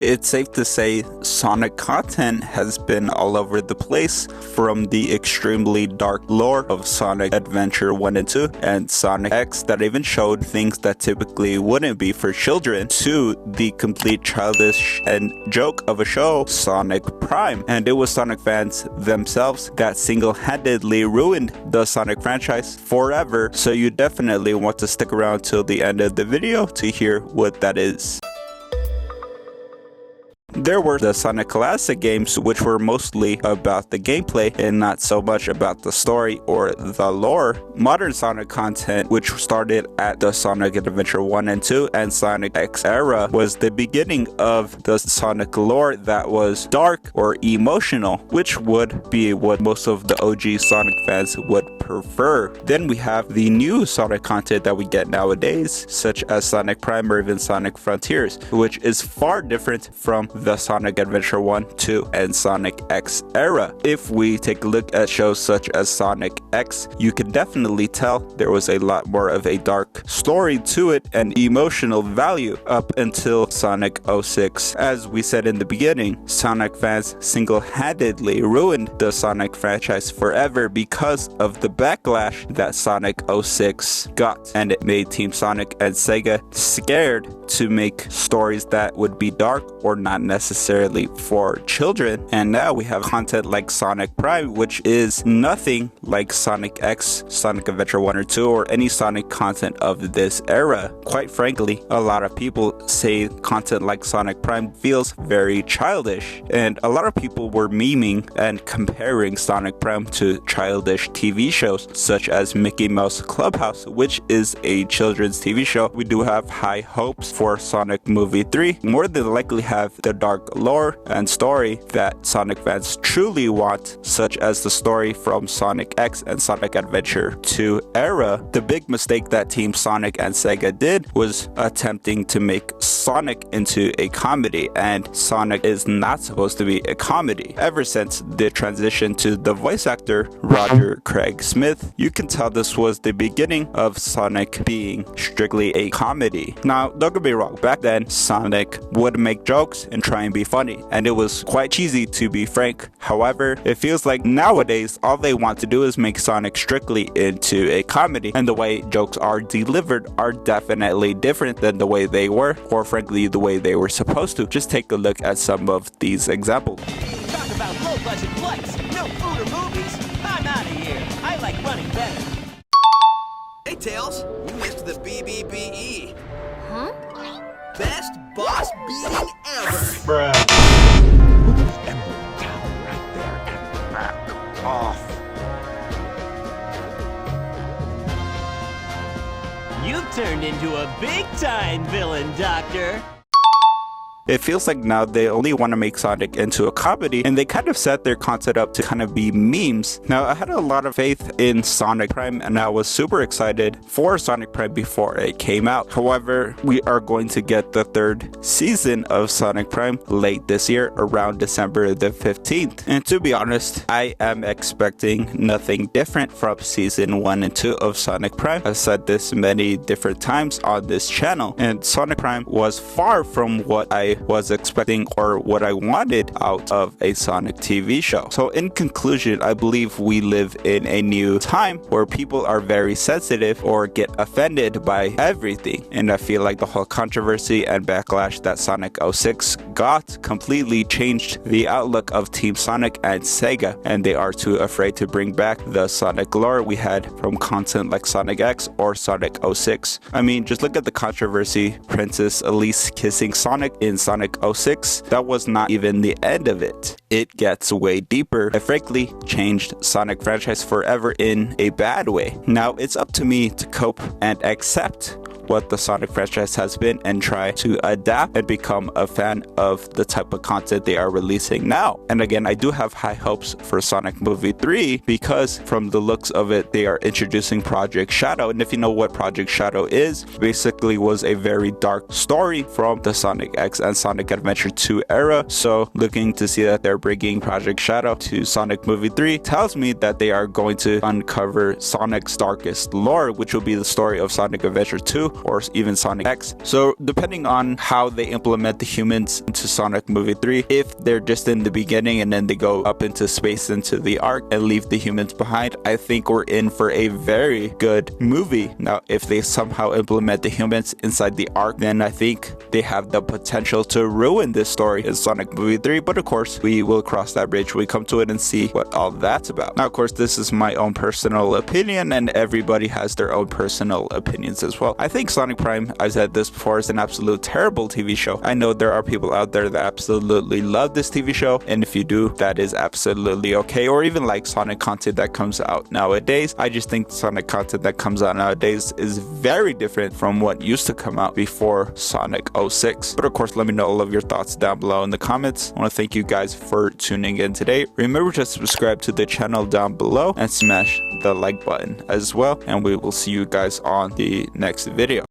It's safe to say Sonic content has been all over the place, from the extremely dark lore of Sonic Adventure 1 and 2 and Sonic X that even showed things that typically wouldn't be for children, to the complete childish and joke of a show, Sonic Prime. And it was Sonic fans themselves that single-handedly ruined the Sonic franchise forever, so you definitely want to stick around till the end of the video to hear what that is. There were the Sonic Classic games, which were mostly about the gameplay and not so much about the story or the lore. Modern Sonic content, which started at the Sonic Adventure 1 and 2 and Sonic X era, was the beginning of the Sonic lore that was dark or emotional, which would be what most of the OG Sonic fans would prefer. Then we have the new Sonic content that we get nowadays, such as Sonic Prime or even Sonic Frontiers, which is far different from the Sonic Adventure 1, 2, and Sonic X era. If we take a look at shows such as Sonic X, you can definitely tell there was a lot more of a dark story to it and emotional value up until Sonic 06. As we said in the beginning, Sonic fans single-handedly ruined the Sonic franchise forever because of the backlash that Sonic 06 got, and it made Team Sonic and Sega scared to make stories that would be dark or not necessarily for children. And now we have content like Sonic Prime, which is nothing like Sonic X, Sonic Adventure 1 or 2, or any Sonic content of this era. Quite frankly, a lot of people say content like Sonic Prime feels very childish, and a lot of people were memeing and comparing Sonic Prime to childish TV shows such as Mickey Mouse Clubhouse, which is a children's TV show. We do have high hopes for Sonic Movie 3, more than likely have the dark lore and story that Sonic fans truly want, such as the story from Sonic X and Sonic Adventure 2 era. The big mistake that Team Sonic and Sega did was attempting to make Sonic into a comedy, and Sonic is not supposed to be a comedy. Ever since the transition to the voice actor Roger Craig Smith, you can tell this was the beginning of Sonic being strictly a comedy. Now, don't get me wrong, back then Sonic would make jokes and try and be funny, and it was quite cheesy to be frank. However, it feels like nowadays all they want to do is make Sonic strictly into a comedy, and the way jokes are delivered are definitely different than the way they were, or frankly the way they were supposed to. Just take a look at some of these examples. Talk about low budget flights, no food or movies. I'm out of here. I like running better. Hey Tails, you missed the BBBE. Huh? Best boss beating ever. Bruh. You've turned into a big-time villain, Doctor. It feels like now they only want to make Sonic into a comedy, and they kind of set their content up to kind of be memes. Now, I had a lot of faith in Sonic Prime, and I was super excited for Sonic Prime before it came out. However, we are going to get the third season of Sonic Prime late this year, around December the 15th. And to be honest, I am expecting nothing different from season 1 and 2 of Sonic Prime. I've said this many different times on this channel, and Sonic Prime was far from what I was expecting or what I wanted out of a Sonic TV show. So in conclusion, I believe we live in a new time where people are very sensitive or get offended by everything, and I feel like the whole controversy and backlash that Sonic 06 got completely changed the outlook of Team Sonic and Sega, and they are too afraid to bring back the Sonic lore we had from content like Sonic X or Sonic 06. I mean, just look at the controversy, Princess Elise kissing Sonic in Sonic 06. That was not even the end of it. It gets way deeper. It frankly changed Sonic franchise forever in a bad way. Now it's up to me to cope and accept what the Sonic franchise has been and try to adapt and become a fan of the type of content they are releasing now. And again, I do have high hopes for Sonic Movie 3 because from the looks of it, they are introducing Project Shadow. And if you know what Project Shadow is, basically was a very dark story from the Sonic X and Sonic Adventure 2 era. So looking to see that they're bringing Project Shadow to Sonic Movie 3 tells me that they are going to uncover Sonic's darkest lore, which will be the story of Sonic Adventure 2 or even Sonic X. So depending on how they implement the humans into Sonic Movie 3, if they're just in the beginning and then they go up into space into the Ark and leave the humans behind, I think we're in for a very good movie. Now, if they somehow implement the humans inside the Ark, then I think they have the potential to ruin this story in Sonic Movie 3, but of course, we will cross that bridge when we come to it and see what all that's about. Now, of course, this is my own personal opinion, and everybody has their own personal opinions as well. I think Sonic Prime, I've said this before, is an absolute terrible TV show. I know there are people out there that absolutely love this TV show, and if you do, that is absolutely okay, or even like Sonic content that comes out nowadays. I just think Sonic content that comes out nowadays is very different from what used to come out before Sonic 06. But of course, let me know all of your thoughts down below in the comments. I want to thank you guys for tuning in today. Remember to subscribe to the channel down below and smash the like button as well, and we will see you guys on the next video.